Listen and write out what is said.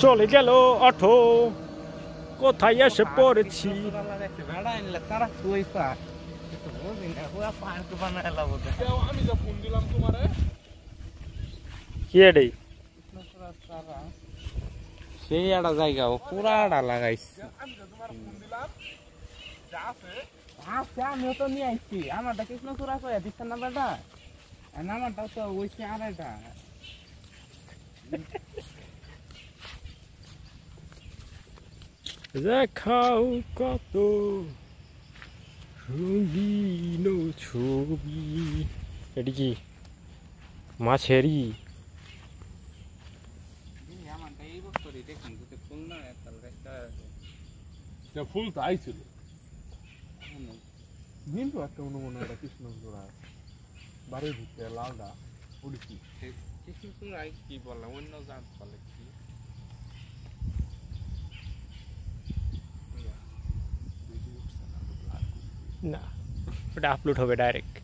চলে গেল অটো, কোথায় এসে পড়েছি। কি এটাই সেই একটা জায়গা পুরাটা লাগাইছি। আমিও তো নিয়ে আসছি আমারটা কৃষ্ণচূড়া কয়ে দিচ্ছেন না বেটা, আমারটাও তো ওইছে আড়াইটা। দেখাও কত রঙিন ছবি। এটি কি মাছেরই? ফুল তো আইছিল কিন্তু একটা মনে হয় কৃষ্ণচূড়া বাড়ির ভিতরে লালটা উঠেছি। কৃষ্ণচূড়া কি বলে অন্য জাত বলে কি? না, ওটা আপলোড হবে ডাইরেক্ট।